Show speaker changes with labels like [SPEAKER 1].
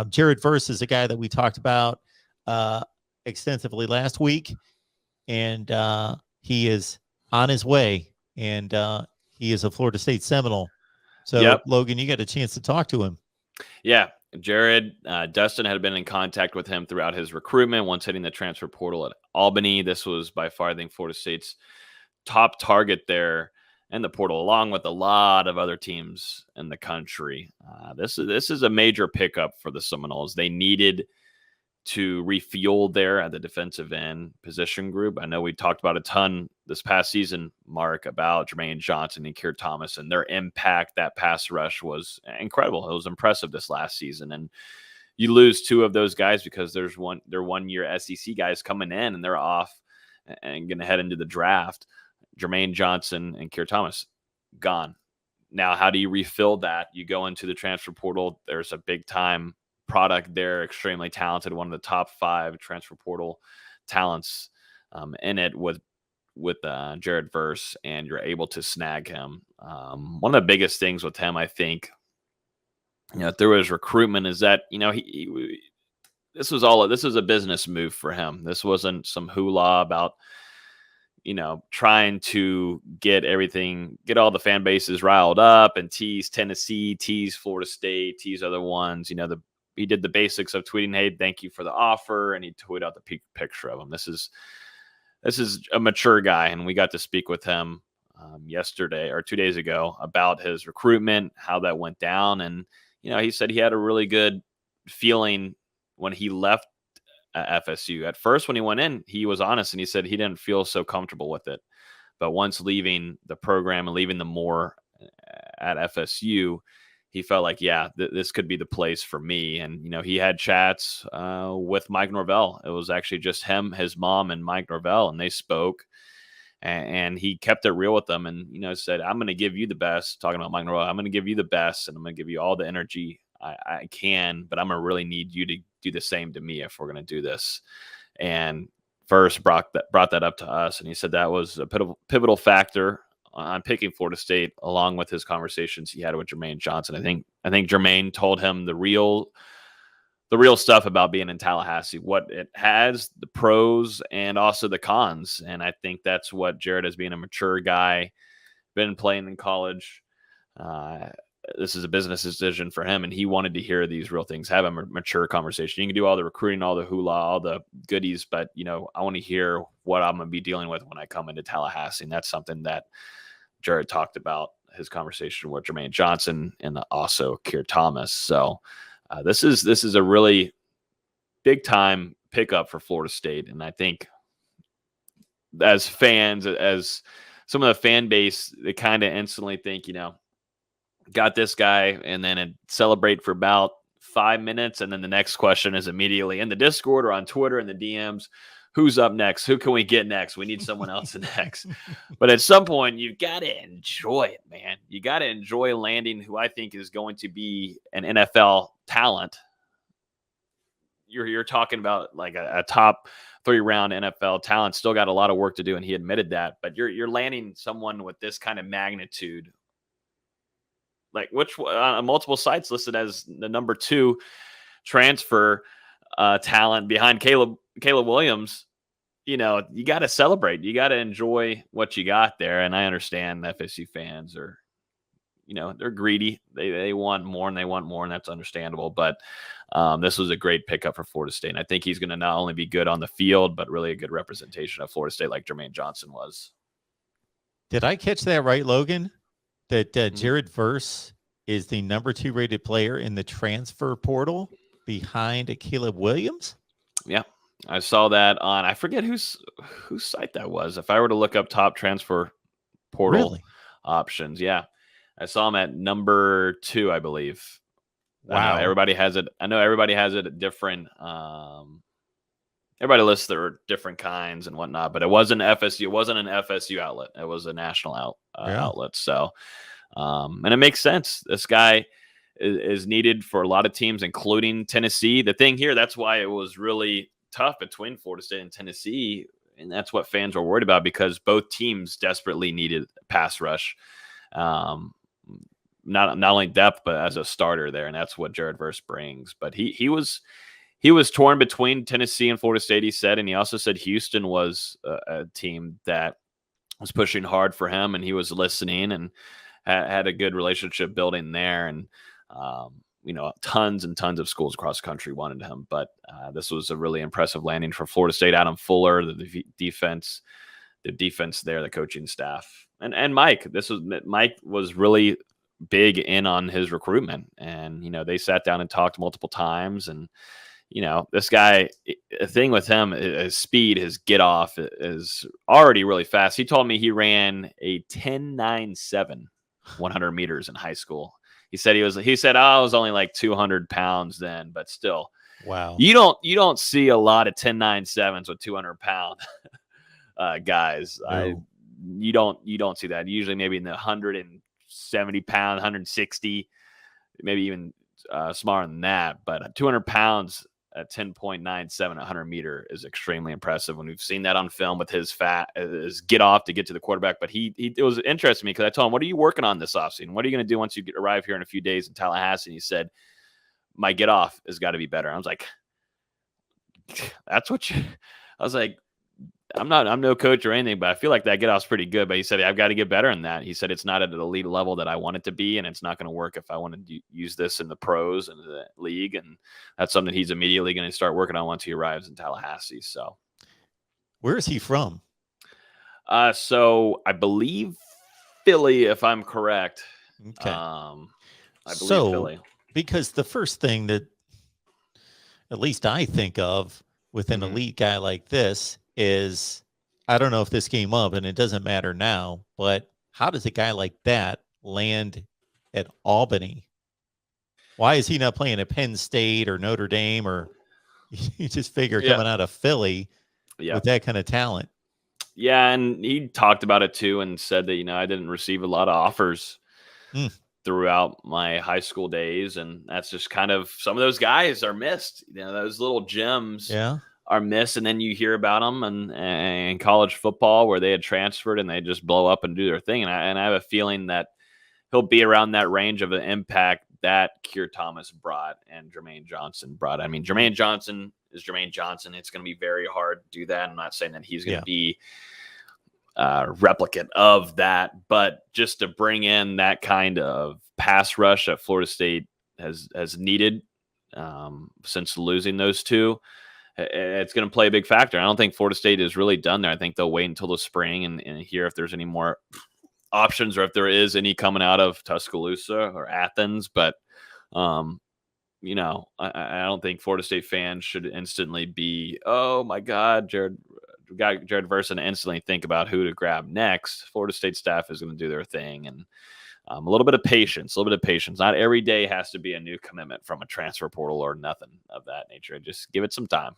[SPEAKER 1] Jared Verse is a guy that we talked about extensively last week, and he is on his way, and he is a Florida State Seminole. So,
[SPEAKER 2] Yep.
[SPEAKER 1] Logan, you got a chance to talk to him.
[SPEAKER 2] Yeah, Jared, Dustin had been in contact with him throughout his recruitment once hitting the transfer portal at Albany. This was by far, I think, Florida State's top target there in the portal, along with a lot of other teams in the country. This is a major pickup for the Seminoles. They needed to refuel there at the defensive end position group. I know we talked about a ton this past season, Mark, about Jermaine Johnson and Keir Thomas and their impact. That pass rush was incredible. It was impressive this last season. And you lose two of those guys because they're 1 year SEC guys coming in and they're off and going to head into the draft. Jermaine Johnson and Keir Thomas gone. Now, how do you refill that? You go into the transfer portal. There's a big time product there, extremely talented, one of the top 5 transfer portal talents in it with Jared Verse, and you're able to snag him. One of the biggest things with him, I think, through his recruitment is that, this was a business move for him. This wasn't some hoolah about, trying to get all the fan bases riled up and tease Tennessee, tease Florida State, tease other ones. He did the basics of tweeting, "Hey, thank you for the offer," and he tweeted out the picture of him. This is a mature guy, and we got to speak with him yesterday or 2 days ago about his recruitment, how that went down, and he said he had a really good feeling when he left FSU. At first, when he went in, he was honest, and he said he didn't feel so comfortable with it. But once leaving the program and leaving the more at FSU, he felt like, this could be the place for me. And, he had chats with Mike Norvell. It was actually just him, his mom, and Mike Norvell, and they spoke. And he kept it real with them and, said, "I'm going to give you the best," talking about Mike Norvell. "I'm going to give you the best, and I'm going to give you all the energy I can, but I'm going to really need you to do the same to me if we're going to do this." And first brought that up to us, and he said that was a pivotal factor on picking Florida State, along with his conversations he had with Jermaine Johnson. I think Jermaine told him the real stuff about being in Tallahassee, what it has, the pros and also the cons. And I think that's what Jared, as being a mature guy, been playing in college. This is a business decision for him, and he wanted to hear these real things, have a mature conversation. You can do all the recruiting, all the hula, all the goodies, but, I want to hear what I'm going to be dealing with when I come into Tallahassee. And that's something that Jared talked about, his conversation with Jermaine Johnson and also Keir Thomas. So this is a really big time pickup for Florida State. And I think as fans, as some of the fan base, they kind of instantly think, got this guy, and then celebrate for about 5 minutes. And then the next question is immediately in the Discord or on Twitter in the DMs, who's up next? Who can we get next? We need someone else next. But at some point, you've got to enjoy it, man. You got to enjoy landing who I think is going to be an NFL talent. You're talking about like a top 3 round NFL talent, still got a lot of work to do, and he admitted that. But you're landing someone with this kind of magnitude, like which on multiple sites listed as the number 2 transfer talent behind Caleb Williams. You got to celebrate. You got to enjoy what you got there. And I understand FSU fans are, they're greedy. They want more and they want more, and that's understandable. But this was a great pickup for Florida State. And I think he's going to not only be good on the field, but really a good representation of Florida State like Jermaine Johnson was.
[SPEAKER 1] Did I catch that right, Logan? That Jared Verse is the number 2 rated player in the transfer portal behind Caleb Williams?
[SPEAKER 2] Yeah. I saw that on, I forget whose site that was. If I were to look up top transfer portal options, I saw him at number 2, I believe. Wow. I know everybody has it at different. Everybody lists their different kinds and whatnot, but it wasn't FSU. It wasn't an FSU outlet. It was a national outlet. So, and it makes sense. This guy is needed for a lot of teams, including Tennessee. The thing here, that's why it was really tough between Florida State and Tennessee, and that's what fans were worried about, because both teams desperately needed a pass rush. not only depth, but as a starter there, and that's what Jared Verse brings. But he was torn between Tennessee and Florida State, he said, and he also said Houston was a team that was pushing hard for him, and he was listening and had a good relationship building there. And tons and tons of schools across the country wanted him, but this was a really impressive landing for Florida State. Adam Fuller, the defense there, the coaching staff, and Mike. Mike was really big in on his recruitment, and they sat down and talked multiple times. And this guy, the thing with him, his speed, his get off is already really fast. He told me he ran a 10.97 100 meters in high school. He said I was only like 200 pounds then, but still,
[SPEAKER 1] wow.
[SPEAKER 2] You don't see a lot of 10.97s with 200-pound guys.
[SPEAKER 1] No.
[SPEAKER 2] You don't see that. Usually maybe in the 170-pound, 160, maybe even smaller than that. But 200 pounds at 10.97 100 meter is extremely impressive. When we've seen that on film with his get off to get to the quarterback. But it was interesting to me because I told him, "What are you working on this offseason? What are you going to do once you arrive here in a few days in Tallahassee?" And he said, "My get off has got to be better." I was like, "That's what you?" I was like, I'm no coach or anything, but I feel like that get off's pretty good. But he said, I've got to get better in that. He said, it's not at an elite level that I want it to be, and it's not going to work if I want to use this in the pros and the league. And that's something he's immediately going to start working on once he arrives in Tallahassee. So
[SPEAKER 1] where is he from?
[SPEAKER 2] So I believe Philly, if I'm correct.
[SPEAKER 1] Okay.
[SPEAKER 2] I believe Philly.
[SPEAKER 1] Because the first thing that at least I think of with an elite guy like this is, I don't know if this came up, and it doesn't matter now, but how does a guy like that land at Albany? Why is he not playing at Penn State or Notre Dame? Or you just figure coming out of Philly with that kind of talent.
[SPEAKER 2] Yeah, and he talked about it too and said that, I didn't receive a lot of offers throughout my high school days, and that's just kind of, some of those guys are missed. Those little gems are missed, and then you hear about them and college football where they had transferred and they just blow up and do their thing. And I have a feeling that he'll be around that range of an impact that Keir Thomas brought and Jermaine Johnson brought. I mean, Jermaine Johnson is Jermaine Johnson. It's going to be very hard to do that. I'm not saying that he's going to be replicate of that, but just to bring in that kind of pass rush that Florida State has needed since losing those two, it's going to play a big factor. I don't think Florida State is really done there. I think they'll wait until the spring and hear if there's any more options or if there is any coming out of Tuscaloosa or Athens. But, I don't think Florida State fans should instantly be, oh, my God, Jared Verse, and instantly think about who to grab next. Florida State staff is going to do their thing. And a little bit of patience. Not every day has to be a new commitment from a transfer portal or nothing of that nature. Just give it some time.